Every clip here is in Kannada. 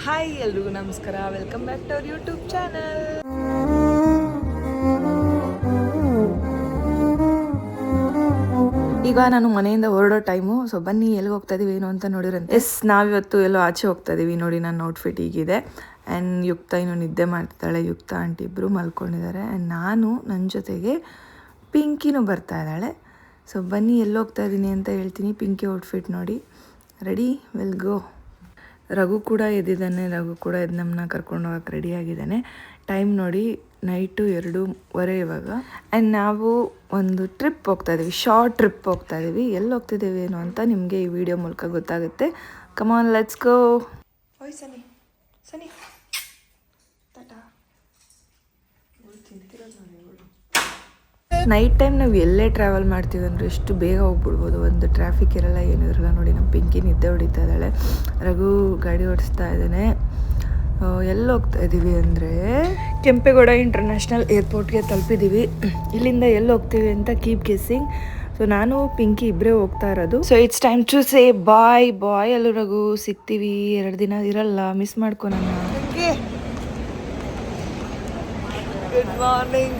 ಹಾಯ್ ಎಲ್ರಿಗೂ ನಮಸ್ಕಾರ, welcome back to our YouTube channel. ಈಗ ನಾನು ಮನೆಯಿಂದ ಹೊರಡೋ ಟೈಮು. ಸೊ ಬನ್ನಿ ಎಲ್ಲಿಗೆ ಹೋಗ್ತಾ ಇದೀವಿ ಏನು ಅಂತ ನೋಡಿರಂತೆ. ಎಸ್, ನಾವಿವತ್ತು ಎಲ್ಲೋ ಆಚೆ ಹೋಗ್ತಾ ಇದೀವಿ. ನೋಡಿ ನನ್ನ ಔಟ್ಫಿಟ್ ಹೀಗಿದೆ. ಆ್ಯಂಡ್ ಯುಕ್ತ ಇನ್ನೂ ನಿದ್ದೆ ಮಾಡ್ತಿದ್ದಾಳೆ. ಯುಕ್ತ ಆಂಟಿ ಇಬ್ಬರು ಮಲ್ಕೊಂಡಿದ್ದಾರೆ. ಆ್ಯಂಡ್ ನಾನು ನನ್ನ ಜೊತೆಗೆ ಪಿಂಕಿನೂ ಬರ್ತಾ ಇದ್ದಾಳೆ. ಸೊ ಬನ್ನಿ ಎಲ್ಲಿ ಹೋಗ್ತಾ ಇದ್ದೀನಿ ಅಂತ ಹೇಳ್ತೀನಿ. ಪಿಂಕಿ ಔಟ್ಫಿಟ್ ನೋಡಿ. Ready, will go. ರಘು ಕೂಡ ಎದ್ದಿದ್ದಾನೆ. ರಘು ಕೂಡ ಎದ್ದು ನಮ್ಮನ್ನ ಕರ್ಕೊಂಡು ಹೋಗಕ್ಕೆ ರೆಡಿಯಾಗಿದ್ದಾನೆ. ಟೈಮ್ ನೋಡಿ ನೈಟು 2:15 ಇವಾಗ. ಆ್ಯಂಡ್ ನಾವು ಒಂದು ಟ್ರಿಪ್ ಹೋಗ್ತಾ ಇದ್ದೀವಿ, ಶಾರ್ಟ್ ಟ್ರಿಪ್ ಹೋಗ್ತಾ ಇದ್ದೀವಿ. ಎಲ್ಲಿ ಹೋಗ್ತಿದ್ದೀವಿ ಏನು ಅಂತ ನಿಮಗೆ ಈ ವಿಡಿಯೋ ಮೂಲಕ ಗೊತ್ತಾಗುತ್ತೆ. ಕಮಾನ್, ಲೆಟ್ಸ್ ಗೋ. ಓಯ್ ಸನಿ ಸನಿ ಟಾಟಾ. ನೈಟ್ ಟೈಮ್ ನಾವು ಎಲ್ಲೇ ಟ್ರಾವೆಲ್ ಮಾಡ್ತೀವಿ ಅಂದರೆ ಎಷ್ಟು ಬೇಗ ಹೋಗ್ಬಿಡ್ಬೋದು. ಒಂದು ಟ್ರಾಫಿಕ್ ಇರಲ್ಲ, ಏನೂ ಇರಲ್ಲ. ನೋಡಿ ನಮ್ಮ ಪಿಂಕಿ ನಿದ್ದೆ ಹೊಡಿತಾ ಇದ್ದಾಳೆ. ರಘು ಗಾಡಿ ಓಡಿಸ್ತಾ ಇದ್ದಾನೆ. ಎಲ್ಲಿ ಹೋಗ್ತಾ ಇದ್ದೀವಿ ಅಂದರೆ ಕೆಂಪೇಗೌಡ ಇಂಟರ್ನ್ಯಾಷನಲ್ ಏರ್ಪೋರ್ಟ್ಗೆ ತಲುಪಿದ್ದೀವಿ. ಇಲ್ಲಿಂದ ಎಲ್ಲಿ ಹೋಗ್ತೀವಿ ಅಂತ ಕೀಪ್ ಗೆಸ್ಸಿಂಗ್. ಸೊ ನಾನು ಪಿಂಕಿ ಇಬ್ಬರೇ ಹೋಗ್ತಾ ಇರೋದು. So it's time to say ಬಾಯ್. ಬಾಯ್ ಅಲ್ಲೂ ರಘು, ಸಿಗ್ತೀವಿ. 2 ದಿನ ಇರಲ್ಲ, ಮಿಸ್ ಮಾಡ್ಕೊಳೋಣ. Good morning.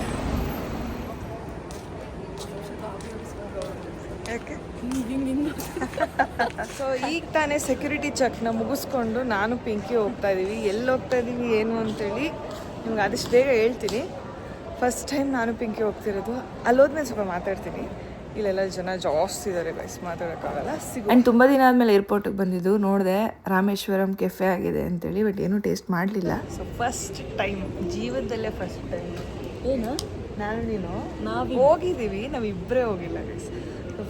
ಸೊ ಈಗ ತಾನೇ ಸೆಕ್ಯೂರಿಟಿ ಚೆಕ್ನ ಮುಗಿಸ್ಕೊಂಡು ನಾನು ಪಿಂಕಿ ಹೋಗ್ತಾ ಇದ್ದೀವಿ. ಎಲ್ಲಿ ಹೋಗ್ತಾ ಇದ್ದೀವಿ ಏನು ಅಂತೇಳಿ ನಿಮ್ಗೆ ಆದಷ್ಟು ಬೇಗ ಹೇಳ್ತೀನಿ. ಫಸ್ಟ್ ಟೈಮ್ ನಾನು ಪಿಂಕಿ ಹೋಗ್ತಿರೋದು. ಅಲ್ಲೋದ್ಮೇಲೆ ಸ್ವಲ್ಪ ಮಾತಾಡ್ತೀನಿ. ಇಲ್ಲೆಲ್ಲ ಜನ ಜಾಸ್ತಿ ಇದ್ದಾರೆ, ಗೈಸ್, ಮಾತಾಡೋಕ್ಕಾಗಲ್ಲ. ಆ್ಯಂಡ್ ತುಂಬ ದಿನ ಆದಮೇಲೆ ಏರ್ಪೋರ್ಟಿಗೆ ಬಂದಿದ್ದು. ನೋಡಿದೆ ರಾಮೇಶ್ವರಂ ಕೆಫೆ ಆಗಿದೆ ಅಂತೇಳಿ, ಬಟ್ ಏನೂ ಟೇಸ್ಟ್ ಮಾಡಲಿಲ್ಲ. ಸೊ ಫಸ್ಟ್ ಟೈಮ್, ಜೀವನದಲ್ಲೇ ಫಸ್ಟ್ ಟೈಮ್. ಏನು ನಾನು ನಾವು ಹೋಗಿದ್ದೀವಿ, ನಾವಿಬ್ಬರೇ ಹೋಗಿಲ್ಲ guys.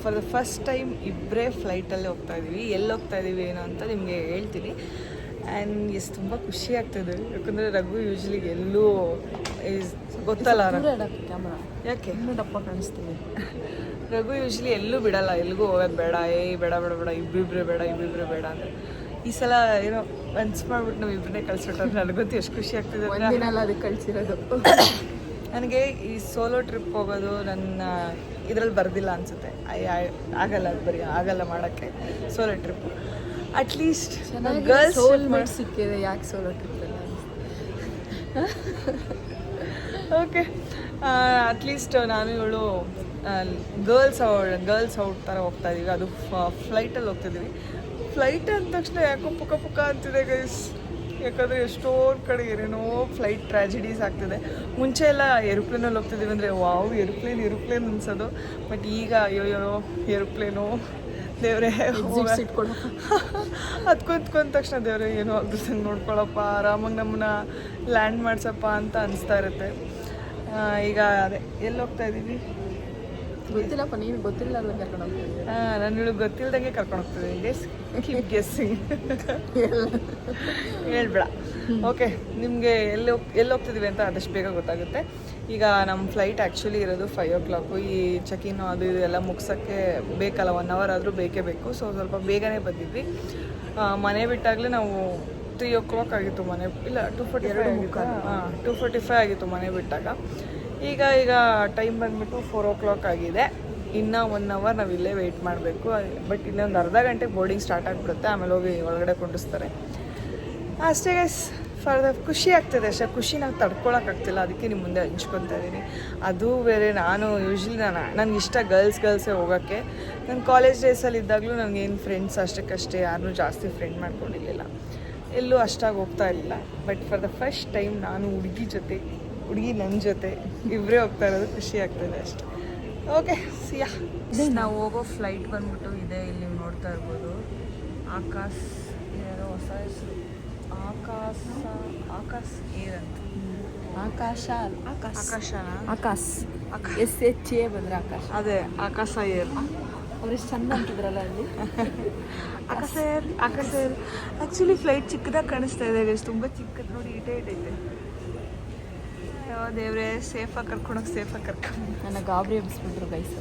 For the first time ಇಬ್ಬರೇ ಫ್ಲೈಟಲ್ಲೇ ಹೋಗ್ತಾ ಇದ್ದೀವಿ. ಎಲ್ಲಿ ಹೋಗ್ತಾ ಇದ್ದೀವಿ ಏನು ಅಂತ ನಿಮಗೆ ಹೇಳ್ತೀನಿ. ಆ್ಯಂಡ್ ಎಷ್ಟು ತುಂಬ ಖುಷಿ ಆಗ್ತದೆ. ಯಾಕಂದರೆ ರಘು ಯೂಶ್ವಲಿ ಎಲ್ಲೂ ಗೊತ್ತಲ್ಲ, ಯಾಕೆ ದಪ್ಪ ಕಾಣಿಸ್ತೀವಿ. ರಘು ಯೂಶ್ವಲಿ ಎಲ್ಲೂ ಬಿಡಲ್ಲ, ಎಲ್ಲಿಗೂ ಹೋಗೋದು ಬೇಡ, ಬೇಡ ಬೇಡ ಬೇಡ, ಇಬ್ಬಿಬ್ರೆ ಬೇಡ ಅಂದರೆ ಈ ಸಲ ಏನೋ ಮನ್ಸು ಮಾಡ್ಬಿಟ್ಟು ನಾವು ಇಬ್ಬರನ್ನೇ ಕಳಿಸ್ಬಿಟ್ರೆ ನನಗಂತೂ ಎಷ್ಟು ಖುಷಿ ಆಗ್ತಿದೆ. ಅದಕ್ಕೆ ಕಳಿಸಿರೋದು. ನನಗೆ ಈ ಸೋಲೋ ಟ್ರಿಪ್ ಹೋಗೋದು ನನ್ನ ಇದರಲ್ಲಿ ಬರ್ದಿಲ್ಲ ಅನಿಸುತ್ತೆ. ಆಗಲ್ಲ ಮಾಡೋಕ್ಕೆ ಸೋಲೋ ಟ್ರಿಪ್. ಅಟ್ಲೀಸ್ಟ್ ಗರ್ಲ್ಸ್ ಸಿಕ್ಕಿದೆ, ಯಾಕೆ ಸೋಲೋ ಟ್ರಿಪ್ ಓಕೆ. ಅಟ್ಲೀಸ್ಟ್ ನಾನು ಇವಳು ಗರ್ಲ್ಸ್ ಔಟ್ ಥರ ಹೋಗ್ತಾ ಇದ್ದೀವಿ. ಅದು ಫ್ಲೈಟಲ್ಲಿ ಹೋಗ್ತಿದ್ದೀವಿ. ಫ್ಲೈಟ್ ಅಂದ ತಕ್ಷಣ ಯಾಕೋ ಪುಕ್ಕ ಅಂತಿದೆ ಗೈಸ್. ಯಾಕಂದರೆ ಎಷ್ಟೊಂದು ಕಡೆ ಏನೇನೋ ಫ್ಲೈಟ್ ಟ್ರ್ಯಾಜಿಡೀಸ್ ಆಗ್ತಿದೆ. ಮುಂಚೆ ಎಲ್ಲ ಏರೋಪ್ಲೇನಲ್ಲಿ ಹೋಗ್ತಿದ್ದೀವಿ ಅಂದರೆ ವಾವ್, ಏರೋಪ್ಲೇನ್ ಅನ್ಸೋದು. ಬಟ್ ಈಗ ಅಯ್ಯೋ ಏರೋಪ್ಲೇನು ದೇವರೇ ಇಟ್ಕೊಂಡು ಅದು ಕುಂತ್ಕೊಂಡ ತಕ್ಷಣ ದೇವರೇ ಏನೋ ಅದ್ರಸಂಗೆ ನೋಡ್ಕೊಳಪ್ಪ, ಆರಾಮಾಗಿ ನಮ್ಮನ್ನ ಲ್ಯಾಂಡ್ ಮಾಡ್ಸಪ್ಪ ಅಂತ ಅನಿಸ್ತಾ ಇರುತ್ತೆ. ಈಗ ಅದೇ ಎಲ್ಲಿ ಹೋಗ್ತಾ ಇದ್ದೀವಿ ಗೊತ್ತಿಲ್ಲಪ್ಪ. ನೀನು ಗೊತ್ತಿಲ್ಲ ಕರ್ಕೊಂಡು ಹೋಗ್ತೀವಿ. ನಾನು ಇವಳಿಗೆ ಗೊತ್ತಿಲ್ದಂಗೆ ಕರ್ಕೊಂಡು ಹೋಗ್ತಿದ್ದೆ. ಗೆಸ್ಸಿಂಗ್ ಹೇಳ್ಬೇಡ. ಓಕೆ, ನಿಮಗೆ ಎಲ್ಲಿ ಹೋಗ್ತಿದ್ದೀವಿ ಅಂತ ಆದಷ್ಟು ಬೇಗ ಗೊತ್ತಾಗುತ್ತೆ. ಈಗ ನಮ್ಮ ಫ್ಲೈಟ್ ಆ್ಯಕ್ಚುಲಿ ಇರೋದು 5 o'clock. ಈ ಚೆಕಿನ್ನು ಅದು ಇದು ಎಲ್ಲ ಮುಗ್ಸೋಕ್ಕೆ ಬೇಕಲ್ಲ, 1 hour ಆದರೂ ಬೇಕೇ ಬೇಕು. ಸೊ ಸ್ವಲ್ಪ ಬೇಗನೆ ಬಂದಿದ್ವಿ. ಮನೆ ಬಿಟ್ಟಾಗಲೇ ನಾವು 3 o'clock ಆಗಿತ್ತು ಮನೆ, ಇಲ್ಲ 2:45 ಆಗಿತ್ತು. 2:45 ಆಗಿತ್ತು ಮನೆ ಬಿಟ್ಟಾಗ. ಈಗ ಟೈಮ್ ಬಂದುಬಿಟ್ಟು 4 o'clock ಆಗಿದೆ. ಇನ್ನೂ 1 hour ನಾವು ಇಲ್ಲೇ ವೆಯ್ಟ್ ಮಾಡಬೇಕು. ಬಟ್ ಇನ್ನೊಂದು ಅರ್ಧ ಗಂಟೆಗೆ ಬೋರ್ಡಿಂಗ್ ಸ್ಟಾರ್ಟ್ ಆಗಿಬಿಡುತ್ತೆ. ಆಮೇಲೆ ಹೋಗಿ ಒಳಗಡೆ ಕೊಂಡಿಸ್ತಾರೆ. ಅಷ್ಟೇ ಗೈಸ್. ಖುಷಿ ಆಗ್ತದೆ ಅಷ್ಟೇ. ಖುಷಿ ನಾವು ತಡ್ಕೊಳಕ್ಕಾಗ್ತಿಲ್ಲ, ಅದಕ್ಕೆ ನಿಮ್ಮ ಮುಂದೆ ಹಂಚ್ಕೊತಾ ಇದ್ದೀನಿ. ಅದು ಬೇರೆ, ನಾನು ಯೂಶ್ವಲಿ ನನಗೆ ಇಷ್ಟ ಗರ್ಲ್ಸೇ ಹೋಗೋಕ್ಕೆ. ನನ್ನ ಕಾಲೇಜ್ ಡೇಸಲ್ಲಿ ಇದ್ದಾಗಲೂ ನನಗೇನು ಫ್ರೆಂಡ್ಸ್ ಅಷ್ಟಕ್ಕಷ್ಟೇ, ಯಾರನ್ನೂ ಜಾಸ್ತಿ ಫ್ರೆಂಡ್ ಮಾಡ್ಕೊಂಡಿರಲಿಲ್ಲ, ಎಲ್ಲೂ ಅಷ್ಟಾಗಿ ಹೋಗ್ತಾ ಇರಲಿಲ್ಲ. But for the first time ನಾನು ಹುಡುಗಿ ನನ್ನ ಜೊತೆ ಇಬ್ಬರೇ ಹೋಗ್ತಾ ಇರೋದು ಖುಷಿ ಆಗ್ತದೆ ಅಷ್ಟೆ. ಓಕೆ, ಸಿಯಾ. ನಾವು ಹೋಗೋ ಫ್ಲೈಟ್ ಬಂದ್ಬಿಟ್ಟು ಇದೆ, ಇಲ್ಲಿ ನೀವು ನೋಡ್ತಾ ಇರ್ಬೋದು. ಆಕಾಶ್ ಏನೋ ಹೊಸ ಹೆಸರು, ಆಕಾಶ್ ಏರ್ ಅಂತ. ಆಕಾಶ SHA ಬಂದರೆ ಆಕಾಶ, ಅದೇ ಆಕಾಶ ಏರ್. ಅವ್ರು ಎಷ್ಟು ಚಂದ ಅಂತಿದ್ರಲ್ಲ ಅಲ್ಲಿ. ಆಕಾಶ ಏರ್ ಆ್ಯಕ್ಚುಲಿ ಫ್ಲೈಟ್ ಚಿಕ್ಕದಾಗಿ ಕಾಣಿಸ್ತಾ ಇದೆ, ತುಂಬ ಚಿಕ್ಕದು ನೋಡಿ. ಇಟೇ ಐತೆ. ದೇವ್ರೆ, ಸೇಫಾಗಿ ಕರ್ಕೊಂಡು ನನ್ನ ಗಾಬರಿ ಎಬ್ಬಿಸ್ಬಿಟ್ರು ಗೈಸ್.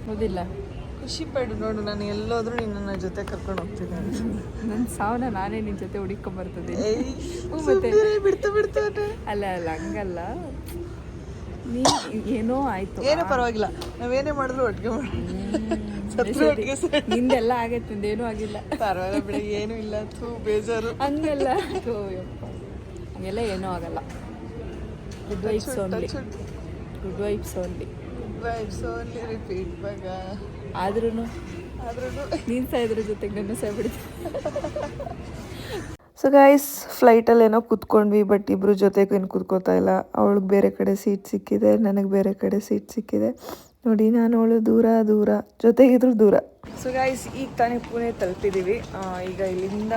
ಹೌದಿಲ್ಲ? ಖುಷಿ ಪಡು ನೋಡು, ನಾನು ಎಲ್ಲೋದ್ರೂ ನೀನು ನನ್ನ ಜೊತೆ ಕರ್ಕೊಂಡು ಹೋಗ್ತಿದ್ದೆ. ನನ್ನ ಸಾವನ್ನ ನಾನೇ ನಿನ್ನ ಜೊತೆ ಹುಡುಕೊಂಬರ್ತದೆ. ಮತ್ತೆ ಬಿಡ್ತು ಅಲ್ಲ ಹಂಗಲ್ಲ. ನೀ ಏನೋ ಆಯಿತು, ಏನೂ ಪರವಾಗಿಲ್ಲ, ನಾವೇನೇ ಮಾಡಿದ್ರು ಒಟ್ಟಿಗೆ ಮಾಡಿ ನಿಂದೆಲ್ಲ ಆಗೈತೆ ನಿಂದೇನೂ ಆಗಿಲ್ಲ. ಪರವಾಗಿಲ್ಲ ಬಿಡ, ಏನೂ ಇಲ್ಲ. ಬೇಜಾರು ಹಂಗೆಲ್ಲ ಹಂಗೆಲ್ಲ ಏನೂ ಆಗಲ್ಲ. Good vibes only, good vibes only, vibes only repeat ಮಗ. ಆದ್ರೂ ನೀನು ಸಾಯಿದ್ರ ಜೊತೆಗೆ ನನ್ನ ಸಾಯ್ಬಿಡ್ತೀನಿ. ಸೊ ಗೈಸ್, ಫ್ಲೈಟಲ್ಲಿ ಏನೋ ಕೂತ್ಕೊಂಡ್ವಿ, ಬಟ್ ಇಬ್ಬರು ಜೊತೆಗೆ ಏನು ಕೂತ್ಕೋತಾ ಇಲ್ಲ. ಅವಳಿಗೆ ಬೇರೆ ಕಡೆ ಸೀಟ್ ಸಿಕ್ಕಿದೆ, ನನಗೆ ಬೇರೆ ಕಡೆ ಸೀಟ್ ಸಿಕ್ಕಿದೆ. ನೋಡಿ, ನಾನು ಅವಳು ದೂರ ದೂರ, ಜೊತೆಗಿದ್ರು ದೂರ. ಸೊ ಗೈಸ್, ಈಗ ತಾನೇ ಪುಣೆ ತಲುಪಿದ್ದೀವಿ. ಈಗ ಇಲ್ಲಿಂದ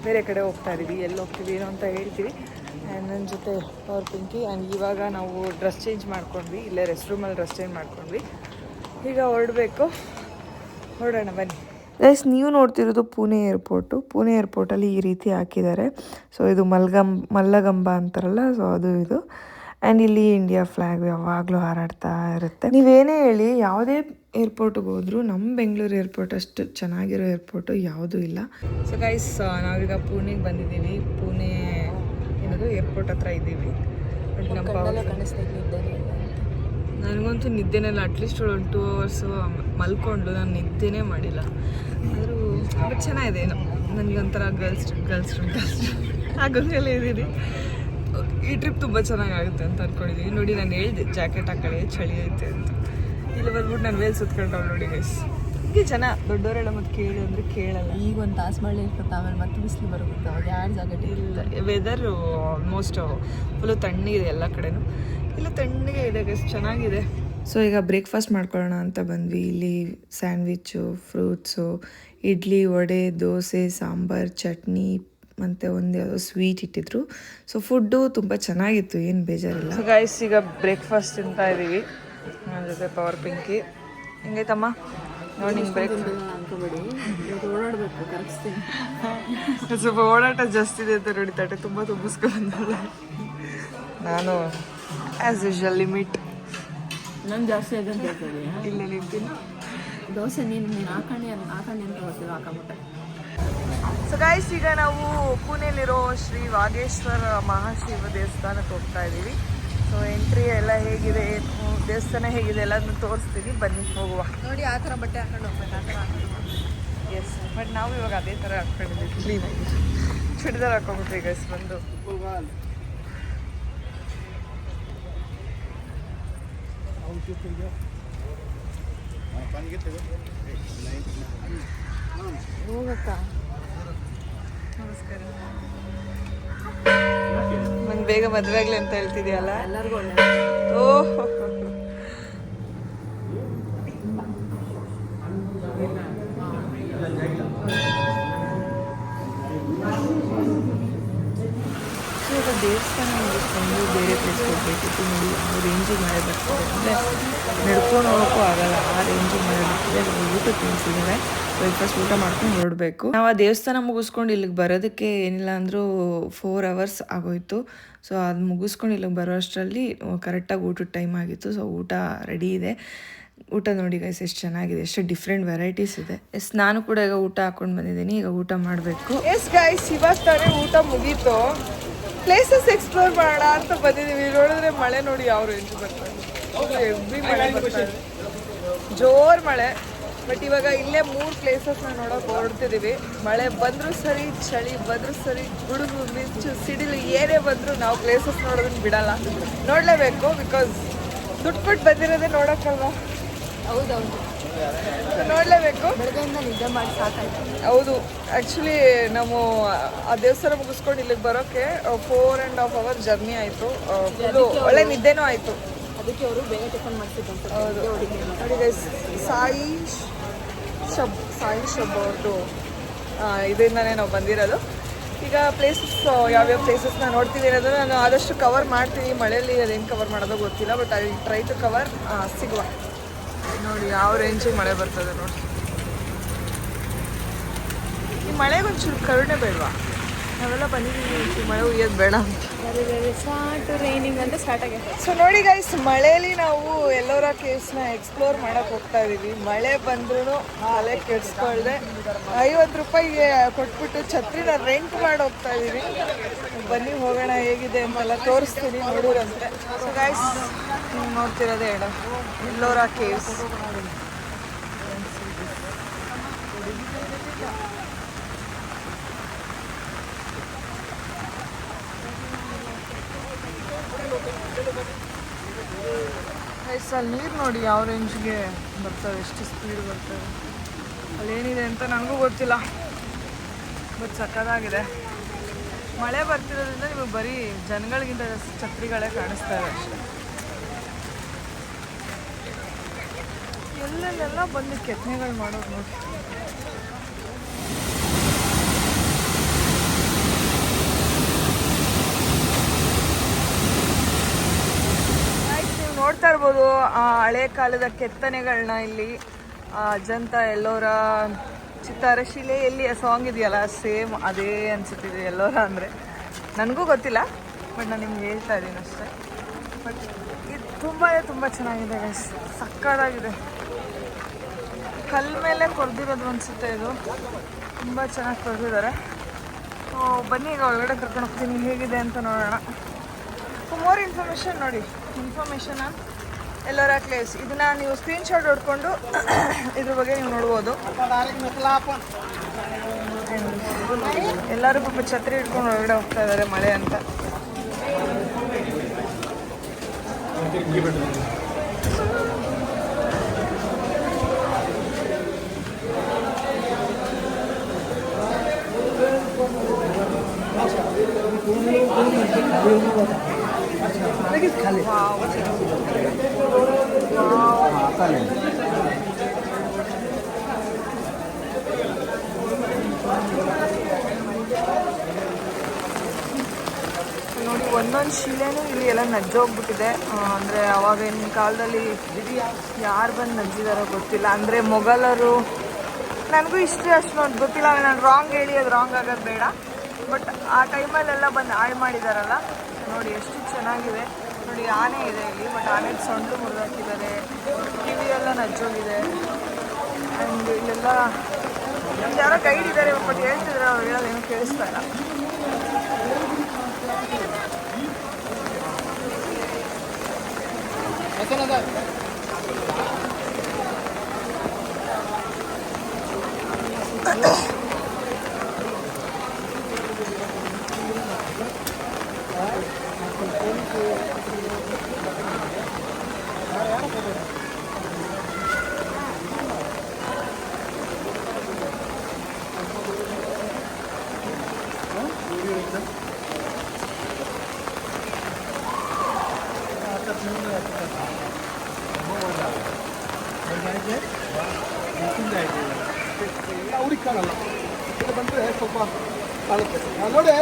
ಬೇರೆ ಕಡೆ ಹೋಗ್ತಾ ಇದ್ದೀವಿ. ಎಲ್ಲಿ ಹೋಗ್ತೀವಿ ಏನೋ ಅಂತ ಹೇಳ್ತೀವಿ. ಆ್ಯಂಡ್ ನನ್ನ ಜೊತೆ ಅವ್ರ ಪಿಂಕಿ. ಆ್ಯಂಡ್ ಇವಾಗ ನಾವು ಡ್ರೆಸ್ ಚೇಂಜ್ ಮಾಡ್ಕೊಂಡ್ವಿ, ಇಲ್ಲೇ ರೆಸ್ಟ್ ರೂಮಲ್ಲಿ ಡ್ರೆಸ್ ಚೇಂಜ್ ಮಾಡ್ಕೊಂಡ್ವಿ. ಈಗ ಹೊರಡಬೇಕು, ಹೊರಡೋಣ ಬನ್ನಿ. ಗೈಸ್, ನೀವು ನೋಡ್ತಿರೋದು ಪುಣೆ ಏರ್ಪೋರ್ಟು. ಪುಣೆ ಏರ್ಪೋರ್ಟಲ್ಲಿ ಈ ರೀತಿ ಹಾಕಿದ್ದಾರೆ. ಸೊ ಇದು ಮಲ್ಲಗಂಬ ಅಂತಾರಲ್ಲ, ಸೊ ಅದು ಇದು. ಆ್ಯಂಡ್ ಇಲ್ಲಿ ಇಂಡಿಯಾ ಫ್ಲ್ಯಾಗ್ ಯಾವಾಗಲೂ ಹಾರಾಡ್ತಾ ಇರುತ್ತೆ. ನೀವೇನೇ ಹೇಳಿ, ಯಾವುದೇ ಏರ್ಪೋರ್ಟಿಗೆ ಹೋದರೂ ನಮ್ಮ ಬೆಂಗಳೂರು ಏರ್ಪೋರ್ಟ್ ಅಷ್ಟು ಚೆನ್ನಾಗಿರೋ ಏರ್ಪೋರ್ಟು ಯಾವುದೂ ಇಲ್ಲ. ಸೊ ಗೈಸ್, ನಾವೀಗ ಪುಣೆಗೆ ಬಂದಿದ್ದೀವಿ. ಪುಣೆ ಏನದು ಏರ್ಪೋರ್ಟ್ ಹತ್ರ ಇದ್ದೀವಿ. ನನಗಂತೂ ನಿದ್ದೆನೆಲ್ಲ ಅಟ್ಲೀಸ್ಟ್ ಒಂದು 2 hours ಮಲ್ಕೊಂಡು ನಾನು ನಿದ್ದೆನೇ ಮಾಡಿಲ್ಲ. ಆದರೂ ಬಟ್ ಚೆನ್ನಾಗಿದೆ. ಏನೋ ನನಗೊಂಥರ ಗರ್ಲ್ಸ್ ಆಗೋದ್ಮೇಲೆ ಇದ್ದೀನಿ. ಈ ಟ್ರಿಪ್ ತುಂಬ ಚೆನ್ನಾಗಾಗುತ್ತೆ ಅಂತ ಅಂದ್ಕೊಂಡಿದ್ದೀನಿ. ನೋಡಿ, ನಾನು ಹೇಳಿದೆ ಜಾಕೆಟ್ ಹಾಕೊಳ್ಳಿ, ಚಳಿ ಐತೆ ಅಂತ. ಇಲ್ಲಿ ಬಂದ್ಬಿಟ್ಟು ನಾನು ವೇಲ್ ಸುತ್ಕೊಂಡವ್ಳು ನೋಡಿ ಗೈಸ್. ಹೀಗೆ ಜನ ದೊಡ್ಡವರೆಲ್ಲ ಮತ್ತೆ ಕೇಳಿ ಅಂದರೆ ಕೇಳಲ್ಲ. ಈಗ ಒಂದು ತಾಸು ಮಳೆ ಇರ್ತದೆ, ಆಮೇಲೆ ಮತ್ತೆ ಬಿಸಿಲು ಬರುತ್ತೆ. ಅವಾಗ ಯಾರು ಜಾಕೆಟ್ ಇಲ್ಲ. ವೆದರು ಆಲ್ಮೋಸ್ಟ್ ಫುಲ್ಲು ತಣ್ಣಗಿದೆ ಎಲ್ಲ ಕಡೆನೂ. ಇಲ್ಲ ತಣ್ಣಗೆ ಇದೆ ಗೈಸ್, ಚೆನ್ನಾಗಿದೆ. ಸೊ ಈಗ ಬ್ರೇಕ್ಫಾಸ್ಟ್ ಮಾಡ್ಕೊಳ್ಳೋಣ ಅಂತ ಬಂದ್ವಿ. ಇಲ್ಲಿ ಸ್ಯಾಂಡ್ವಿಚ್ಚು, ಫ್ರೂಟ್ಸು, ಇಡ್ಲಿ, ವಡೆ, ದೋಸೆ, ಸಾಂಬಾರು, ಚಟ್ನಿ ಮತ್ತು ಒಂದು ಯಾವುದೋ ಸ್ವೀಟ್ ಇಟ್ಟಿದ್ರು. ಸೊ ಫುಡ್ಡು ತುಂಬ ಚೆನ್ನಾಗಿತ್ತು, ಏನು ಬೇಜಾರಿಲ್ಲ. ಸೊ ಗೈಸ್, ಈಗ ಬ್ರೇಕ್ಫಾಸ್ಟ್ ತಿಂತಾ ಇದ್ದೀವಿ. ನನ್ನ ಜೊತೆ ಪವರ್ ಪಿಂಕಿ. ಹೆಂಗೈತಮ್ಮ ನೋಡಿ ನಿಂಗೆ ಅನ್ಕೋಬೇಡಿ, ಓಡಾಡಬೇಕು, ಕರೆಕ್ಸ್ತೀನಿ. ಸ್ವಲ್ಪ ಓಡಾಟ ಜಾಸ್ತಿ ಇದೆ ಅಂತ ನೋಡಿ, ತಟ್ಟೆ ತುಂಬ ತುಂಬಿಸ್ಕೊಂಡು ನಾನು ಆ್ಯಸ್ ಯೂಶುವಲ್ ಲಿಮಿಟ್. ನಾನು ಜಾಸ್ತಿ ಇದೆ ಅಂತ ಹೇಳ್ತೀನಿ. ಇಲ್ಲೇ ನಿಂತೀನಿ. ದೋಸೆ ನೀನು ಹಾಕೊಂಡು ಅಂತ ಬರ್ತೀವಿ, ಹಾಕೊಂಬಿಟ್ಟೆ. ಸೊ ಗೈಸ್, ಈಗ ನಾವು ಪುಣೆಯಲ್ಲಿರೋ ಶ್ರೀ ವಾಗೇಶ್ವರ ಮಹಾಶಿವ ದೇವಸ್ಥಾನಕ್ಕೆ ಹೋಗ್ತಾ ಇದ್ದೀವಿ. ಸೊ ಎಂಟ್ರಿ ಎಲ್ಲ ಹೇಗಿದೆ, ದೇವಸ್ಥಾನ ಹೇಗಿದೆ ಎಲ್ಲದನ್ನು ತೋರಿಸ್ತೀನಿ, ಬನ್ನಿ ಹೋಗುವ. ನೋಡಿ, ಆ ಥರ ಬಟ್ಟೆ ಹಾಕೊಂಡು ಹೋಗ್ಬೇಕು, ಆ ಥರ ಹಾಕೊಂಡು. ಎಸ್, ಬಟ್ ನಾವು ಇವಾಗ ಅದೇ ಥರ ಹಾಕ್ಕೊಂಡಿದ್ದೀವಿ, ಕ್ಲೀನಾಗಿ ಚೂಡಿದಾರ್ ಹಾಕೊಂಡ್ಬಿಟ್ರಿ ಗೈಸ್ ಬಂದು. ಹೋಗಕ್ಕ, ನಮಸ್ಕಾರ. ನಂಗೆ ಬೇಗ ಮದುವೆ ಆಗಲಿ ಅಂತ ಹೇಳ್ತಿದ್ಯಲ್ಲ, ಎಲ್ಲರಿಗೂ ಒಳ್ಳೆ. ಓಹ್, ಇವಾಗ ದೇವಸ್ಥಾನ ಮುಗಿಸ್ಕೊಂಡು ಬೇರೆ ಪ್ಲೇಸ್ಗೆ ಹೋಗ್ಬೇಕಿತ್ತು. ನೋಡಿ, ಯಾವ ರೇಂಜಿಗೆ ಮಳೆ ಬರ್ತದೆ ಅಂದರೆ ನಡ್ಕೊಂಡು ಹೋಗೋಕ್ಕೂ ಆಗಲ್ಲ, ಆ ರೇಂಜಿಗೆ ಮಳೆ ಬರ್ತದೆ. ಊಟ ತಿನ್ಸಿದ್ದಾರೆ. ಬ್ರೇಕ್ಫಾಸ್ಟ್ ಊಟ ಮಾಡ್ಕೊಂಡು ಹೊರಡಬೇಕು. ನಾವು ಆ ದೇವಸ್ಥಾನ ಮುಗಿಸ್ಕೊಂಡು ಇಲ್ಲಿಗೆ ಬರೋದಕ್ಕೆ ಏನಿಲ್ಲ ಅಂದರೂ 4 hours ಆಗೋಯ್ತು. ಸೊ ಅದು ಮುಗಿಸ್ಕೊಂಡು ಇಲ್ಲಿಗೆ ಬರೋ ಅಷ್ಟರಲ್ಲಿ ಕರೆಕ್ಟಾಗಿ ಊಟದ ಟೈಮ್ ಆಗಿತ್ತು. ಸೊ ಊಟ ರೆಡಿ ಇದೆ. ಊಟ ನೋಡಿ ಗೈಸ್ ಎಷ್ಟು ಚೆನ್ನಾಗಿದೆ, ಎಷ್ಟು ಡಿಫ್ರೆಂಟ್ ವೆರೈಟೀಸ್ ಇದೆ. ಎಸ್, ನಾನು ಕೂಡ ಈಗ ಊಟ ಹಾಕೊಂಡು ಬಂದಿದ್ದೀನಿ. ಈಗ ಊಟ ಮಾಡಬೇಕು. ಎಸ್ ಗೈಸ್, ಇವಾಗ ತಾನೇ ಊಟ ಮುಗೀತು. ಪ್ಲೇಸಸ್ ಎಕ್ಸ್ಪ್ಲೋರ್ ಮಾಡೋಣ ಅಂತ ಬಂದಿದ್ದೀವಿ. ನೋಡಿದ್ರೆ ಮಳೆ ನೋಡಿ ಯಾವ ರೇಂಜ್ ಬರ್ತಾರೆ, ಎವ್ರಿ ಮಳೆ ಬರ್ತಾರೆ, ಜೋರು ಮಳೆ. ಬಟ್ ಇವಾಗ ಇಲ್ಲೇ 3 ಪ್ಲೇಸಸ್ನ ನೋಡೋಕೆ ಹೊರಡ್ತಿದ್ದೀವಿ. ಮಳೆ ಬಂದರೂ ಸರಿ, ಚಳಿ ಬಂದರೂ ಸರಿ, ಗುಡುಗು, ಮಿಂಚು, ಸಿಡಿಲು ಏನೇ ಬಂದರೂ ನಾವು ಪ್ಲೇಸಸ್ ನೋಡೋದನ್ನ ಬಿಡಲ್ಲ, ನೋಡಲೇಬೇಕು. ಬಿಕಾಸ್ ದುಡ್ಡು ಕೊಟ್ಟು ಬಂದಿರೋದೇ ನೋಡೋಕ್ಕಲ್ವಾ. ಹೌದೌದು, ನೋಡಲೇಬೇಕು. ಬೆಳಗ್ಗೆಯಿಂದ ನಿದ್ದೆ ಮಾಡಿ ಸಾಕಾಯ್ತು. ಹೌದು, ಆ್ಯಕ್ಚುಲಿ ನಾವು ಆ ದೇವಸ್ಥಾನ ಮುಗಿಸ್ಕೊಂಡು ಇಲ್ಲಿಗೆ ಬರೋಕ್ಕೆ 4.5 hour ಜರ್ನಿ ಆಯಿತು. ಫುಲ್ಲು ಒಳ್ಳೆ ನಿದ್ದೆನೂ ಆಯಿತು. ಅದಕ್ಕೆ ಅವರು ಬೇಗ ಟಿಫನ್ ಮಾಡ್ತಿದ್ದಂತೆ. ಹೌದು ನೋಡಿ ಗೈಸ್, ಸಾಯಿ ಶಬ್ ಅವ್ರದ್ದು ಇದರಿಂದನೇ ನಾವು ಬಂದಿರೋದು. ಈಗ ಪ್ಲೇಸಸ್ ಯಾವ್ಯಾವ ಪ್ಲೇಸಸ್ನ ನೋಡ್ತೀವಿ ಅನ್ನೋದನ್ನು ನಾನು ಆದಷ್ಟು ಕವರ್ ಮಾಡ್ತೀನಿ. ಮಳೆಯಲ್ಲಿ ಅದೇನು ಕವರ್ ಮಾಡೋದೋ ಗೊತ್ತಿಲ್ಲ, but I try to cover. ಸಿಗುವ. ನೋಡಿ ಯಾವ ರೇಂಜಿಗೆ ಮಳೆ ಬರ್ತದೆ ನೋಡಿ. ಈ ಮಳೆಗೊಂಚೂರು ಕರುಣೆ ಬೇಡವಾ? ನಾವೆಲ್ಲ ಬಂದಿದ್ದೀವಿ, ಈ ಮಳೆ ಉಯ್ಯೋದು ಬೇಡ ಅಂತ. ರೈನಿಂಗ್ ಅಂತ ಸ್ಟಾರ್ಟ್ ಆಗಿದೆ. ಸೊ ನೋಡಿ ಗೈಸ್, ಮಳೆಯಲ್ಲಿ ನಾವು ಎಲ್ಲೋರಾ ಕೇವ್ಸ್ನ ಎಕ್ಸ್ಪ್ಲೋರ್ ಮಾಡೋಕೆ ಹೋಗ್ತಾ ಇದ್ದೀವಿ. ಮಳೆ ಬಂದ್ರೂ ತಲೆ ಕೆಡಿಸ್ಕೊಳ್ದೆ 50 ರೂಪಾಯಿಗೆ ಕೊಟ್ಬಿಟ್ಟು ಛತ್ರಿನ ರೆಂಟ್ ಮಾಡಿ ಹೋಗ್ತಾ ಇದ್ದೀವಿ. ಬನ್ನಿ ಹೋಗೋಣ, ಹೇಗಿದೆ ಅಂತೆಲ್ಲ ತೋರಿಸ್ತೀನಿ, ನೋಡೋರಂತೆ. ಸೊ ಗೈಸ್, ನೀವು ನೋಡ್ತಿರೋದೇ ಎಲ್ಲೋರಾ ಕೇವ್ಸ್. ಗೈಸ್ ಅಲ್ಲಿ ನೀರು ನೋಡಿ ಯಾವ ರೇಂಜ್ಗೆ ಬರ್ತವೆ, ಎಷ್ಟು ಸ್ಪೀಡ್ ಬರ್ತವೆ. ಅಲ್ಲೇನಿದೆ ಅಂತ ನನಗೂ ಗೊತ್ತಿಲ್ಲ, ಬಟ್ ಸಕ್ಕತ್ತಾಗಿದೆ. ಮಳೆ ಬರ್ತಿರೋದ್ರಿಂದ ನಿಮಗೆ ಬರೀ ಜನಗಳಿಗಿಂತ ಜಾಸ್ತಿ ಛತ್ರಿಗಳೇ ಕಾಣಿಸ್ತಾ ಇದೆ ಅಷ್ಟೇ. ಎಲ್ಲೆಲ್ಲೆಲ್ಲ ಬಂದು ಕೆತ್ತನೆಗಳು ಮಾಡೋದು ನೋಡಿ. ನೀವು ನೋಡ್ತಾ ಇರ್ಬೋದು ಆ ಹಳೆ ಕಾಲದ ಕೆತ್ತನೆಗಳನ್ನ ಇಲ್ಲಿ. ಅಜಂತ ಎಲ್ಲೋರ ಚಿತ್ತಾರ ಶಿಲೆ ಎಲ್ಲಿ ಸಾಂಗ್ ಇದೆಯಲ್ಲ, ಸೇಮ್ ಅದೇ ಅನ್ಸುತ್ತಿದೆ ಎಲ್ಲೋರ ಅಂದರೆ. ನನಗೂ ಗೊತ್ತಿಲ್ಲ, ಬಟ್ ನಾನು ನಿಮ್ಗೆ ಹೇಳ್ತಾ ಇದ್ದೀನಿ ಅಷ್ಟೇ. ಬಟ್ ಇದು ತುಂಬ ಚೆನ್ನಾಗಿದೆ ಗೈಸ್, ಸಕ್ಕತ್ತಾಗಿದೆ. ಕಲ್ಲು ಮೇಲೆ ಕೊರೆದಿರೋದು ಅನಿಸುತ್ತೆ ಇದು, ತುಂಬ ಚೆನ್ನಾಗಿ ಕೊರೆದಿದ್ದಾರೆ. ಬನ್ನಿ ಈಗ ಒಳಗಡೆ ಕರ್ಕೊಂಡು ಹೋಗ್ತೀನಿ, ಹೇಗಿದೆ ಅಂತ ನೋಡೋಣ. ಮೋರ್ ಇನ್ಫಾರ್ಮೇಷನ್ ನೋಡಿ, ಇನ್ಫಾರ್ಮೇಷನ್ ಎಲ್ಲರ ಕ್ಲೇಸ್. ಇದನ್ನ ನೀವು ಸ್ಕ್ರೀನ್ಶಾಟ್ ಹೊಡ್ಕೊಂಡು ಇದ್ರ ಬಗ್ಗೆ ನೀವು ನೋಡ್ಬೋದು. ಎಲ್ಲರೂ ಪಾಪ ಛತ್ರಿ ಹಿಡ್ಕೊಂಡು ಒಳಗಡೆ ಹೋಗ್ತಾ ಇದ್ದಾರೆ ಮಳೆ ಅಂತ. ನೋಡಿ ಒಂದೊಂದು ಶಿಲೆನೂ ಇಲ್ಲಿ ಎಲ್ಲ ನಜ್ಜೋಗ್ಬಿಟ್ಟಿದೆ. ಅಂದರೆ ಅವಾಗಿನ ಕಾಲದಲ್ಲಿ ಯಾರು ಬಂದು ನಜ್ಜಿದಾರೋ ಗೊತ್ತಿಲ್ಲ. ಅಂದರೆ ಮೊಘಲರು, ನನಗೂ ಹಿಸ್ಟ್ರಿ ಅಷ್ಟೊಂದು ಗೊತ್ತಿಲ್ಲ, ನಾನು ರಾಂಗ್ ಹೇಳಿ ಅದು ರಾಂಗ್ ಆಗೋದು ಬೇಡ. ಬಟ್ ಆ ಟೈಮಲ್ಲೆಲ್ಲ ಬಂದು ಹಾಳು ಮಾಡಿದಾರಲ್ಲ ನೋಡಿ, ಎಷ್ಟು ಚೆನ್ನಾಗಿದೆ ನೋಡಿ. ಆನೆ ಇದೆ ಇಲ್ಲಿ, ಬಟ್ ಆನೆಗೆ ಸೊಂಡು ಮುರಿದಾಕಿದ್ದಾರೆ, ಕಿವಿಯೆಲ್ಲ ನಜ್ಜೋಗಿದೆ. ಆ್ಯಂಡ್ ಇಲ್ಲೆಲ್ಲ ಯಾರೋ ಗೈಡ್ ಇದ್ದಾರೆ, ಬಟ್ ಹೇಳ್ತಿದ್ರೆ ಅವ್ರು ಹೇಳೋದೇನು ಕೇಳಿಸ್ತಾ ಇಲ್ಲ. ಅವ್ರಿಗೆ ಕಾಣಲ್ಲ, ಇಲ್ಲಿ ಬಂದರೆ ಸ್ವಲ್ಪ ಕಾಣುತ್ತೆ ನೋಡಿ.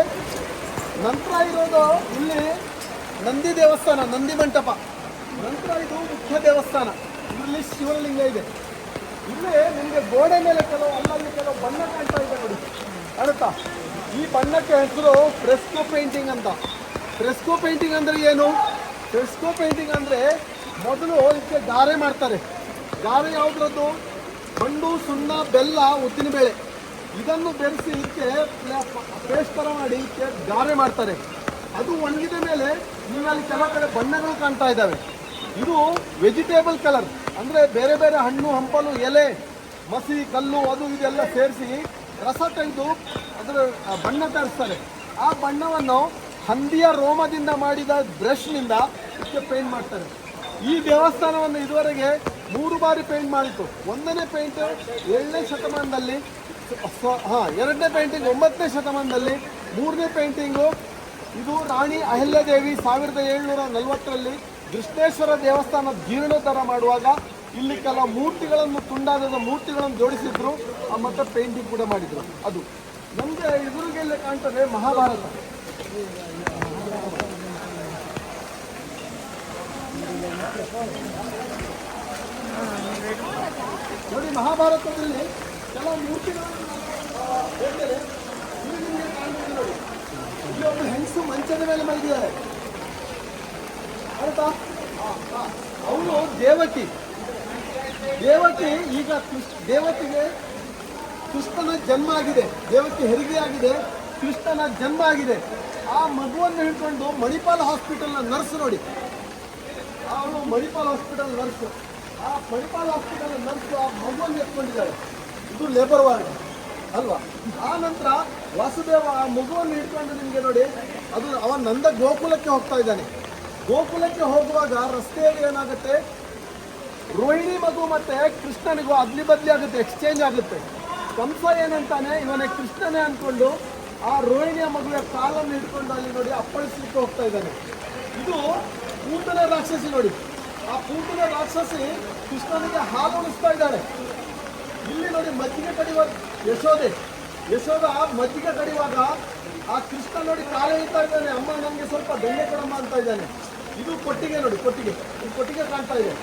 ನಂತರ ಇರೋದು ಇಲ್ಲಿ ನಂದಿ ದೇವಸ್ಥಾನ, ನಂದಿ ಮಂಟಪ. ನಂತರ ಇದು ಮುಖ್ಯ ದೇವಸ್ಥಾನ, ಇಲ್ಲಿ ಶಿವಲಿಂಗ ಇದೆ. ಇಲ್ಲಿ ನಿಮಗೆ ಗೋಡೆ ಮೇಲೆ ಅಲ್ಲಲ್ಲಿ ಕೆಲವು ಬಣ್ಣ ಕಾಣ್ತಾ ಇದೆ ನೋಡಿ, ಕಾಣುತ್ತಾ? ಈ ಬಣ್ಣಕ್ಕೆ ಹೆಸರು ಫ್ರೆಸ್ಕೋ ಪೇಂಟಿಂಗ್ ಅಂತ. ಫ್ರೆಸ್ಕೋ ಪೇಂಟಿಂಗ್ ಅಂದರೆ ಏನು? ಫ್ರೆಸ್ಕೋ ಪೇಂಟಿಂಗ್ ಅಂದರೆ ಮೊದಲು ಇದಕ್ಕೆ ಗಾರೆ ಮಾಡ್ತಾರೆ. ಗಾರೆ ಯಾವುದ್ರದ್ದು? ಬಂಡು, ಸುಣ್ಣ, ಬೆಲ್ಲ, ಉದ್ದಿನಬೇಳೆ ಇದನ್ನು ಬೆರೆಸಿ ಇದಕ್ಕೆ ಪೇಸ್ಟ್ ಥರ ಮಾಡಿ ಇದಕ್ಕೆ ಗಾರೆ ಮಾಡ್ತಾರೆ. ಅದು ಒಣಗಿದ ಮೇಲೆ ನಿಮ್ಮಲ್ಲಿ ಕೆಲವು ಕಡೆ ಬಣ್ಣಗಳು ಕಾಣ್ತಾ ಇದ್ದಾವೆ. ಇದು ವೆಜಿಟೇಬಲ್ ಕಲರ್, ಅಂದರೆ ಬೇರೆ ಬೇರೆ ಹಣ್ಣು, ಹಂಪಲು, ಎಲೆ, ಮಸಿ, ಕಲ್ಲು ಅದು ಇದೆಲ್ಲ ಸೇರಿಸಿ ರಸ ತೆಗೆದು ಅದರ ಬಣ್ಣ ತರಿಸ್ತಾರೆ. ಆ ಬಣ್ಣವನ್ನು ಹಂದಿಯ ರೋಮದಿಂದ ಮಾಡಿದ ಬ್ರಷ್ನಿಂದ ಇದಕ್ಕೆ ಪೇಂಟ್ ಮಾಡ್ತಾರೆ. ಈ ದೇವಸ್ಥಾನವನ್ನು ಇದುವರೆಗೆ 3 ಬಾರಿ ಪೇಂಟ್ ಮಾಡಿತ್ತು. 1ನೇ ಪೇಂಟ್ 7ನೇ ಶತಮಾನದಲ್ಲಿ, 2ನೇ ಪೇಂಟಿಂಗ್ 9ನೇ ಶತಮಾನದಲ್ಲಿ, 3ನೇ ಪೇಂಟಿಂಗು ಇದು ರಾಣಿ ಅಹಲ್ಯಾದೇವಿ 1740ರಲ್ಲಿ ಕೃಷ್ಣೇಶ್ವರ ದೇವಸ್ಥಾನ ಜೀರ್ಣೋದ್ಧಾರ ಮಾಡುವಾಗ ಇಲ್ಲಿ ಕೆಲವು ಮೂರ್ತಿಗಳನ್ನು, ತುಂಡಾದ ಮೂರ್ತಿಗಳನ್ನು ಜೋಡಿಸಿದ್ರು, ಮತ್ತು ಪೇಂಟಿಂಗ್ ಕೂಡ ಮಾಡಿದರು. ಅದು ನಮಗೆ ಎದುರಿಗೆಲ್ಲ ಕಾಣ್ತದೆ ಮಹಾಭಾರತ. ನೋಡಿ, ಮಹಾಭಾರತದಲ್ಲಿ ಕೆಲವು ಮೂರ್ತಿಗಳನ್ನು ಹೇಳ್ತಾರೆ. ನೋಡಿ, ಇಲ್ಲಿ ಒಬ್ಬ ಹೆಂಗಸು ಮಂಚದ ಮೇಲೆ ಮಲಗಿದ್ದಾರೆ, ಆಯ್ತಾ? ಅವನು ದೇವಕಿ. ಈಗ ದೇವಕಿಗೆ ಕೃಷ್ಣನ ಜನ್ಮ ಆಗಿದೆ, ದೇವಕಿ ಹೆರಿಗೆ ಆಗಿದೆ, ಕೃಷ್ಣನ ಜನ್ಮ ಆಗಿದೆ. ಆ ಮಗುವನ್ನು ಹಿಡ್ಕೊಂಡು ಮಣಿಪಾಲ್ ಹಾಸ್ಪಿಟಲ್ನ ನರ್ಸ್ ನೋಡಿ, ಅವಳು ಮಣಿಪಾಲ್ ಹಾಸ್ಪಿಟಲ್ ನರ್ಸು. ಆ ಮಣಿಪಾಲ್ ಹಾಸ್ಪಿಟಲ್ ನರ್ಸು ಆ ಮಗುವನ್ನು ಎತ್ಕೊಂಡಿದ್ದಾಳೆ. ಇದು ಲೇಬರ್ ವಾರ್ಡ್ ಅಲ್ವಾ? ಆ ನಂತರ ವಾಸುದೇವ ಆ ಮಗುವನ್ನು ಹಿಡ್ಕೊಂಡು ನಿಮಗೆ ನೋಡಿ, ಅದು ಅವ ನಂದ ಗೋಕುಲಕ್ಕೆ ಹೋಗ್ತಾ ಇದ್ದಾನೆ. ಗೋಕುಲಕ್ಕೆ ಹೋಗುವಾಗ ರಸ್ತೆಯಲ್ಲಿ ಏನಾಗುತ್ತೆ, ರೋಹಿಣಿ ಮಗು ಮತ್ತೆ ಕೃಷ್ಣನಿಗೂ ಅದ್ಲಿ ಬದ್ಲಿ ಆಗುತ್ತೆ, ಎಕ್ಸ್ಚೇಂಜ್ ಆಗುತ್ತೆ. ಕಂಸ ಏನಂತಾನೆ, ಇವನೇ ಕೃಷ್ಣನೇ ಅನ್ಕೊಂಡು ಆ ರೋಹಿಣಿಯ ಮಗುವಿನ ಕಾಲನ್ನು ಹಿಡ್ಕೊಂಡು ಅಲ್ಲಿ ನೋಡಿ ಅಪ್ಪಳಿಸ್ಲಿಕ್ಕೆ ಹೋಗ್ತಾ ಇದ್ದಾನೆ. ಇದು ಪೂತನ ರಾಕ್ಷಸಿ ನೋಡಿ. ಆ ಪೂತನ ರಾಕ್ಷಸಿ ಕೃಷ್ಣನಿಗೆ ಹಾಲು ಉಣಿಸ್ತಾ ಇದ್ದಾಳೆ. ಇಲ್ಲಿ ನೋಡಿ ಮಜ್ಜಿಗೆ ಕಡಿಯುವಾಗ ಯಶೋದ ಮಜ್ಜಿಗೆ ಕಡಿಯುವಾಗ ಆ ಕೃಷ್ಣ ನೋಡಿ ಕಾಲು ಎಳಿತಾ ಇದ್ದಾನೆ. ಅಮ್ಮ ನನಗೆ ಸ್ವಲ್ಪ ಬೆಣ್ಣೆ ಕೊಡಮ್ಮ ಅಂತ ಇದ್ದಾನೆ. ಇದು ಕೊಟ್ಟಿಗೆ ನೋಡಿ, ಈ ಕೊಟ್ಟಿಗೆ ಕಾಣ್ತಾ ಇದೆ.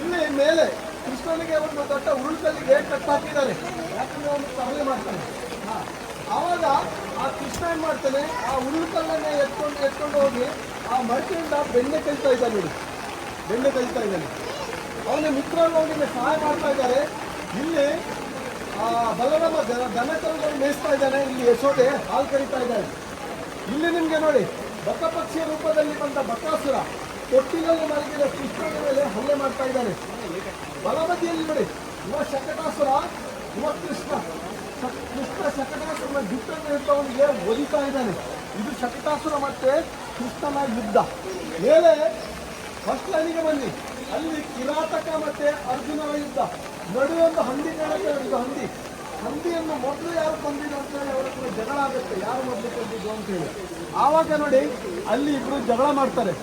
ಇಲ್ಲಿ ಮೇಲೆ ಕೃಷ್ಣನಿಗೆ ಒಂದು ದೊಡ್ಡ ಉರುಳ್ಕಲ್ಲಿಗೆ ಕಟ್ ಹಾಕಿದ್ದಾನೆ, ಯಾಕಂದ್ರೆ ಅವನು ತರಲೆ ಮಾಡ್ತಾನೆ. ಆವಾಗ ಆ ಕೃಷ್ಣ ಏನ್ ಮಾಡ್ತಾನೆ, ಆ ಉರುಳ್ಕಲ್ಲನ್ನೇ ಎತ್ಕೊಂಡು ಹೋಗಿ ಆ ಮರಕೆಯಿಂದ ಬೆಣ್ಣೆ ಕಲಿತಾ ಇದ್ದಾನೆ ನೋಡಿ, ಬೆಣ್ಣೆ ಕಲಿತಾ ಇದ್ದಾನೆ. ಅವನ ಮಿತ್ರರು ಅವನಿಗೆ ಸಹಾಯ ಮಾಡ್ತಾ ಇದ್ದಾರೆ. ಇಲ್ಲಿ ಆ ಬಲರಾಮ ದನಕರುಗಳು ಮೇಯಿಸ್ತಾ ಇದ್ದಾನೆ, ಇಲ್ಲಿ ಯಶೋದೆ ಹಾಲು ಕರಿತಾ ಇದ್ದಾನೆ. ಇಲ್ಲಿ ನಿಮ್ಗೆ ನೋಡಿ ಬಕಪಕ್ಷಿಯ ರೂಪದಲ್ಲಿ ಬಂದ ಬಕಾಸುರ ತೊಟ್ಟಿಲಲ್ಲಿ ಮಲಗಿದ ಕೃಷ್ಣನ ಮೇಲೆ ಹಲ್ಲೆ ಮಾಡ್ತಾ ಇದ್ದಾನೆ. ಬಲಬದಿಯಲ್ಲಿ ನೋಡಿ ಇವ ಶಕಟಾಸುರ, ಇವ ಕೃಷ್ಣ ಶಕಟಾಸುರನ ಜುಟ್ಟನ್ನು ಹಿಡಿದವನಿಗೆ ಒದಿತಾ ಇದ್ದಾನೆ. ಇದು ಶಕಟಾಸುರ ಮತ್ತೆ ಕೃಷ್ಣನ ಯುದ್ಧ. ಮೇಲೆ ಫಸ್ಟ್ ಲೈನಿಗೆ ಬನ್ನಿ, ಅಲ್ಲಿ ಕಿರಾತಕ ಮತ್ತೆ ಅರ್ಜುನನ ಯುದ್ಧ. ನಡುವೆ ಒಂದು ಹಂದಿ ಕಾಣುತ್ತೆ, ಇದು ಹಂದಿಯನ್ನು ಮೊದಲು ಯಾರು ಕೊಂದಿದ್ದು ಅಂತ ಹೇಳಿ ಅವರ ಹತ್ರ ಜಗಳ ಆಗುತ್ತೆ, ಯಾರು ಮೊದಲು ಕೊಂದಿದ್ದು ಅಂತ ಹೇಳಿ. ಆವಾಗ ನೋಡಿ ಅಲ್ಲಿ ಇಬ್ರು ಜಗಳ ಮಾಡ್ತಾರೆ,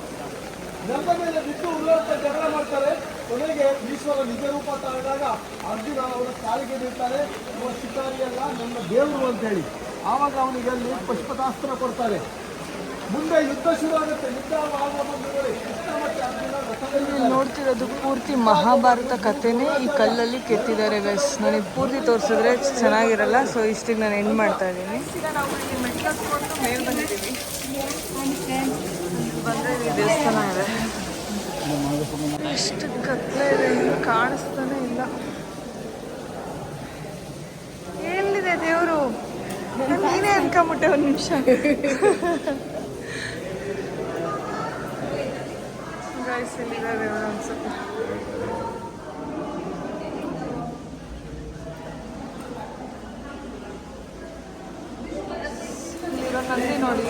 ನೆಲದ ಮೇಲೆ ಬಿದ್ದು ಉರುಳುತ್ತಾ ಜಗಳ ಮಾಡ್ತಾರೆ. ಕೊನೆಗೆ ಈಶ್ವರ ನಿಜ ರೂಪ ತಾಳಿದಾಗ ಅರ್ಜುನ ಅವರ ಕಾಲಿಗೆ ಬೀಳ್ತಾರೆ, ಇವ ಶಿಕಾರಿಯಲ್ಲ ನನ್ನ ದೇವರು ಅಂತ ಹೇಳಿ. ಆವಾಗ ಅವನಿಗೆ ಅಲ್ಲಿ ಪುಷ್ಪತಾಸ್ತ್ರ ಕೊಡ್ತಾರೆ. ಮುಂದೆ ಯುದ್ಧ ಶುರು ಆಗುತ್ತೆ. ಯುದ್ಧ ನೋಡಿ ಕೃಷ್ಣ ಮತ್ತೆ ಅರ್ಜುನ ರಥದಲ್ಲಿ ನೋಡ್ತಿರೋದು ಪೂರ್ತಿ ಮಹಾಭಾರತ ಕಥೆನೇ ಈ ಕಲ್ಲಲ್ಲಿ ಕೆತ್ತಿದ್ದಾರೆ ಗೈಸ್. ನನಗೆ ಪೂರ್ತಿ ತೋರಿಸಿದ್ರೆ ಚೆನ್ನಾಗಿರಲ್ಲ, ಸೊ ಇಷ್ಟಿಗೆ ನಾನು ಎಂಡ್ ಮಾಡ್ತಾ ಇದ್ದೀನಿ. ಈಗ ನಾವು ಇಲ್ಲಿ ಮೆಟ್ಲು ಹತ್ಕೊಂಡು ಮೇಲೆ ಬಂದಿದ್ದೀವಿ. ಬಂದರೆ ಇಲ್ಲಿ ದೇವಸ್ಥಾನ ಇದೆ. ಎಷ್ಟು ಕತ್ಲೆ ಇದೆ, ಕಾಣಿಸ್ತಾನೆ ಇಲ್ಲ. ಎಲ್ಲಿದೆ ದೇವರು? ನೀನೇ ಅನ್ಕೊಂಬಿಟ್ಟೆ ಒಂದು ನಿಮಿಷ. ಗೈಸ್ ಇಲ್ಲಿದೆ ದೇವರು ಅನ್ಸುತ್ತೆ. ಇಲ್ಲಿರೋ ನಂದಿ ನೋಡಿ.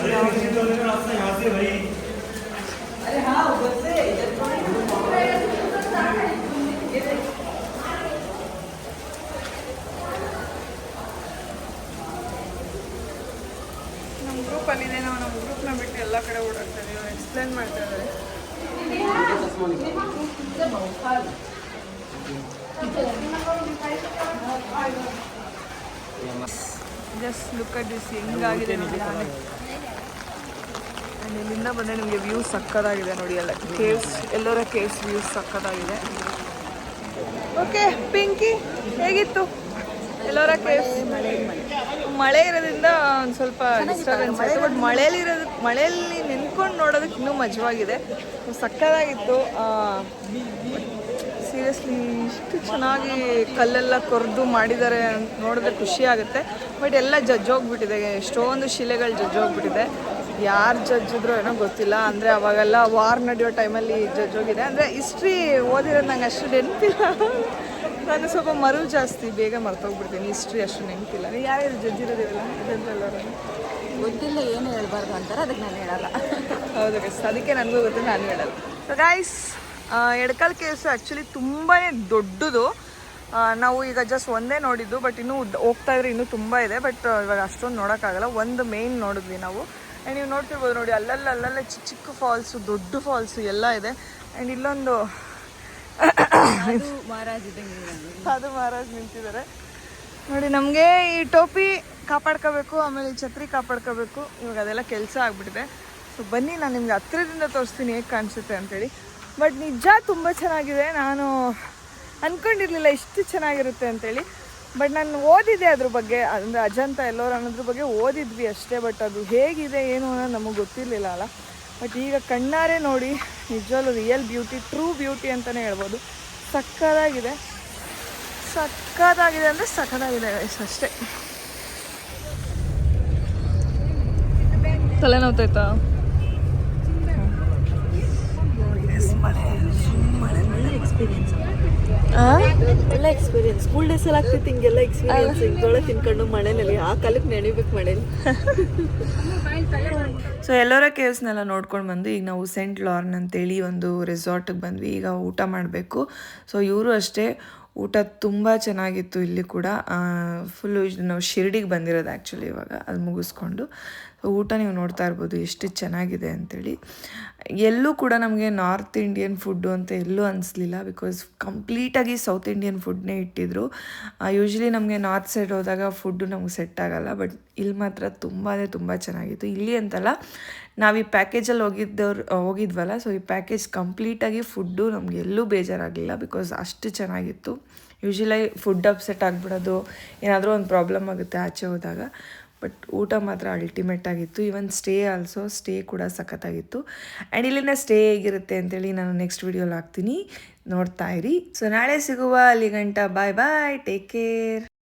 ನಮ್ಮ ಗ್ರೂಪಲ್ಲಿದೆ, ನಾವು ನಮ್ಮ ಗ್ರೂಪ್ನ ಬಿಟ್ಟು ಎಲ್ಲ ಕಡೆ ಓಡಾಡ್ತಾ ಇದ್ದೀವಿ. ಎಕ್ಸ್ಪ್ಲೇನ್ ಮಾಡ್ತಾ ಇದ್ದಾರೆ. ಜಸ್ಟ್ ಲುಕ್ ಅಟ್ ದಿಸ್, ಹೆಂಗಾಗಿದೆ ನೋಡಿ. ಇಲ್ಲಿಂದ ಬಂದರೆ ನಿಮಗೆ ವ್ಯೂ ಸಕ್ಕತ್ತಾಗಿದೆ ನೋಡಿ. ಎಲ್ಲ ಕೇವ್ಸ್, ಎಲ್ಲರ ಕೇವ್ಸ್ ವ್ಯೂ ಸಕ್ಕತ್ತಾಗಿದೆ. ಓಕೆ ಪಿಂಕಿ, ಹೇಗಿತ್ತು ಎಲ್ಲರ ಕೇವ್ಸ್? ಮಳೆ ಇರೋದ್ರಿಂದ ಒಂದು ಸ್ವಲ್ಪ ಡಿಸ್ಟರ್ಬೆನ್ಸ್ ಆಯಿತು, ಬಟ್ ಮಳೆಯಲ್ಲಿ ನಿಂತ್ಕೊಂಡು ನೋಡೋದಕ್ಕೆ ಇನ್ನೂ ಮಜವಾಗಿದೆ. ಸಕ್ಕತ್ತಾಗಿತ್ತು. ಸೀರಿಯಸ್ಲಿ ಇಷ್ಟು ಚೆನ್ನಾಗಿ ಕಲ್ಲೆಲ್ಲ ಕೊರೆದು ಮಾಡಿದ್ದಾರೆ ಅಂತ ನೋಡಿದ್ರೆ ಖುಷಿ ಆಗುತ್ತೆ. ಬಟ್ ಎಲ್ಲ ಜಜ್ಜೋಗ್ಬಿಟ್ಟಿದೆ, ಎಷ್ಟೊಂದು ಶಿಲೆಗಳು ಜಜ್ಜೋಗ್ಬಿಟ್ಟಿದೆ. ಯಾರು ಜಜ್ಜಿದ್ರು ಏನೋ ಗೊತ್ತಿಲ್ಲ. ಅಂದರೆ ಅವಾಗೆಲ್ಲ ವಾರ್ ನಡೆಯೋ ಟೈಮಲ್ಲಿ ಜಜ್ಜೋಗಿದೆ. ಅಂದರೆ ಹಿಸ್ಟ್ರಿ ಓದಿರೋದು ನಂಗೆ ಅಷ್ಟು ನೆನಪಿಲ್ಲ. ನಾನು ಸ್ವಲ್ಪ ಮರುವು ಜಾಸ್ತಿ, ಬೇಗ ಮರ್ತೋಗ್ಬಿಡ್ತೀನಿ. ಹಿಸ್ಟ್ರಿ ಅಷ್ಟು ನೆನಪಿಲ್ಲ. ನೀವು ಯಾರ್ಯಾರು ಜಜ್ಜಿರೋದಿಲ್ಲ ಜಜ್ಜೆಲ್ಲರೂ ಗೊತ್ತಿಲ್ಲ, ಏನು ಹೇಳ್ಬಾರ್ದು ಅಂತಾರೆ, ಅದಕ್ಕೆ ನಾನು ಹೇಳಲ್ಲ. ಹೌದು ಗೈಸ್, ಅದಕ್ಕೆ ನನಗೂ ಗೊತ್ತು, ನಾನು ಹೇಳಲ್ಲ. So guys, Edakkal caves actually ತುಂಬಾ ದೊಡ್ಡದು. ನಾವು ಈಗ ಜಸ್ಟ್ ಒಂದೇ ನೋಡಿದ್ದು, ಬಟ್ ಇನ್ನೂ ಹೋಗ್ತಾ ಇದ್ರೆ ಇನ್ನೂ ತುಂಬ ಇದೆ. ಬಟ್ ಇವಾಗ ಅಷ್ಟೊಂದು ನೋಡೋಕ್ಕಾಗಲ್ಲ. ಒಂದು ಮೇಯ್ನ್ ನೋಡಿದ್ವಿ ನಾವು. ಆ್ಯಂಡ್ ನೀವು ನೋಡ್ತಿರ್ಬೋದು ನೋಡಿ, ಅಲ್ಲಲ್ಲೇ ಚಿಕ್ಕ ಚಿಕ್ಕ ಫಾಲ್ಸು, ದೊಡ್ಡ ಫಾಲ್ಸು ಎಲ್ಲ ಇದೆ. ಆ್ಯಂಡ್ ಇಲ್ಲೊಂದು ಅದು ಮಹಾರಾಜ್ ನಿಂತಿದ್ದಾರೆ ನೋಡಿ. ನಮಗೆ ಈ ಟೋಪಿ ಕಾಪಾಡ್ಕೋಬೇಕು, ಆಮೇಲೆ ಈ ಛತ್ರಿ ಕಾಪಾಡ್ಕೋಬೇಕು. ಇವಾಗ ಅದೆಲ್ಲ ಕೆಲಸ ಆಗಿಬಿಟ್ಟಿದೆ. ಸೊ ಬನ್ನಿ, ನಾನು ನಿಮ್ಗೆ ಹತ್ರದಿಂದ ತೋರಿಸ್ತೀನಿ ಹೇಗೆ ಕಾಣಿಸುತ್ತೆ ಅಂತೇಳಿ. ಬಟ್ ನಿಜ ತುಂಬ ಚೆನ್ನಾಗಿದೆ. ನಾನು ಅಂದ್ಕೊಂಡಿರಲಿಲ್ಲ ಇಷ್ಟು ಚೆನ್ನಾಗಿರುತ್ತೆ ಅಂತೇಳಿ. ಬಟ್ ನಾನು ಓದಿದ್ದೆ ಅದ್ರ ಬಗ್ಗೆ, ಅಂದರೆ ಅಜಂತ ಎಲ್ಲೋರ ಅನ್ನೋದ್ರ ಬಗ್ಗೆ ಓದಿದ್ವಿ ಅಷ್ಟೇ. ಬಟ್ ಅದು ಹೇಗಿದೆ ಏನು ಅನ್ನೋದು ನಮಗೆ ಗೊತ್ತಿರಲಿಲ್ಲ ಅಲ್ಲ. ಬಟ್ ಈಗ ಕಣ್ಣಾರೆ ನೋಡಿ, ನಿಜವಾಗ್ಲೂ ರಿಯಲ್ ಬ್ಯೂಟಿ, ಟ್ರೂ ಬ್ಯೂಟಿ ಅಂತಲೇ ಹೇಳ್ಬೋದು. ಸಕ್ಕತ್ತಾಗಿದೆ ಅಂದರೆ ಸಕ್ಕತ್ತಾಗಿದೆ ಅಷ್ಟೇ. ತಲೆನೋವ್ತಾಯ್ತಾ? ಎಲ್ಲ ಎಕ್ಸ್ಪೀರಿಯನ್ಸ್ ಸ್ಕೂಲ್ ಡೇಸಲ್ಲಿ ಆಗ್ತಿತ್ತು ಹಿಂಗೆಲ್ಲ ಎಕ್ಸ್ಪೀರಿಯನ್ಸ್ ಹಿಂಗೊಳೆ ತಿನ್ಕೊಂಡು ಮಳೆನಲ್ಲಿ ಆ ಕಾಲಕ್ಕೆ ನೆನಿಬೇಕು ಮಳೇಲಿ. ಸೊ ಎಲ್ಲರ ಕೇವ್ಸ್ನೆಲ್ಲ ನೋಡ್ಕೊಂಡು ಬಂದು ಈಗ ನಾವು ಸೆಂಟ್ ಲಾರ್ನ್ ಅಂತೇಳಿ ಒಂದು ರೆಸಾರ್ಟಿಗೆ ಬಂದ್ವಿ. ಈಗ ಊಟ ಮಾಡಬೇಕು. ಸೊ ಇವರು ಅಷ್ಟೇ ಊಟ ತುಂಬ ಚೆನ್ನಾಗಿತ್ತು. ಇಲ್ಲಿ ಕೂಡ ಫುಲ್ಲು ನಾವು ಶಿರ್ಡಿಗೆ ಬಂದಿರೋದು ಆ್ಯಕ್ಚುಲಿ ಇವಾಗ ಅದು ಮುಗಿಸ್ಕೊಂಡು. ಊಟ ನೀವು ನೋಡ್ತಾ ಇರ್ಬೋದು ಎಷ್ಟು ಚೆನ್ನಾಗಿದೆ ಅಂಥೇಳಿ. ಎಲ್ಲೂ ಕೂಡ ನಮಗೆ ನಾರ್ತ್ ಇಂಡಿಯನ್ ಫುಡ್ಡು ಅಂತ ಎಲ್ಲೂ ಅನಿಸ್ಲಿಲ್ಲ. ಬಿಕಾಸ್ ಕಂಪ್ಲೀಟಾಗಿ ಸೌತ್ ಇಂಡಿಯನ್ ಫುಡ್ನೇ ಇಟ್ಟಿದ್ರು. ಯೂಶ್ವಲಿ ನಮಗೆ ನಾರ್ತ್ ಸೈಡ್ ಹೋದಾಗ ಫುಡ್ಡು ನಮ್ಗೆ ಸೆಟ್ ಆಗೋಲ್ಲ. ಬಟ್ ಇಲ್ಲಿ ಮಾತ್ರ ತುಂಬ ಚೆನ್ನಾಗಿತ್ತು. ಇಲ್ಲಿ ಅಂತಲ್ಲ, ನಾವು ಈ ಪ್ಯಾಕೇಜಲ್ಲಿ ಹೋಗಿದ್ವಲ್ಲ, ಸೊ ಈ ಪ್ಯಾಕೇಜ್ ಕಂಪ್ಲೀಟಾಗಿ ಫುಡ್ಡು ನಮ್ಗೆ ಎಲ್ಲೂ ಬೇಜಾರಾಗಲಿಲ್ಲ. ಬಿಕಾಸ್ ಅಷ್ಟು ಚೆನ್ನಾಗಿತ್ತು. ಯೂಶ್ವಲಿ ಫುಡ್ ಅಪ್ಸೆಟ್ ಆಗಿಬಿಡೋದು, ಏನಾದರೂ ಒಂದು ಪ್ರಾಬ್ಲಮ್ ಆಗುತ್ತೆ ಆಚೆ ಹೋದಾಗ. ಬಟ್ ಊಟ ಮಾತ್ರ ಅಲ್ಟಿಮೇಟ್ ಆಗಿತ್ತು. ಈವನ್ ಸ್ಟೇ ಕೂಡ ಸಖತ್ತಾಗಿತ್ತು. ಆ್ಯಂಡ್ ಇಲ್ಲಿನ ಸ್ಟೇ ಹೇಗಿರುತ್ತೆ ಅಂತೇಳಿ ನಾನು ನೆಕ್ಸ್ಟ್ ವೀಡಿಯೋಲಿ ಹಾಕ್ತೀನಿ, ನೋಡ್ತಾ ಇರಿ. ಸೊ ನಾಳೆ ಸಿಗುವ, ಅಲ್ಲಿ ಗಂಟ ಬಾಯ್ ಟೇಕ್ ಕೇರ್.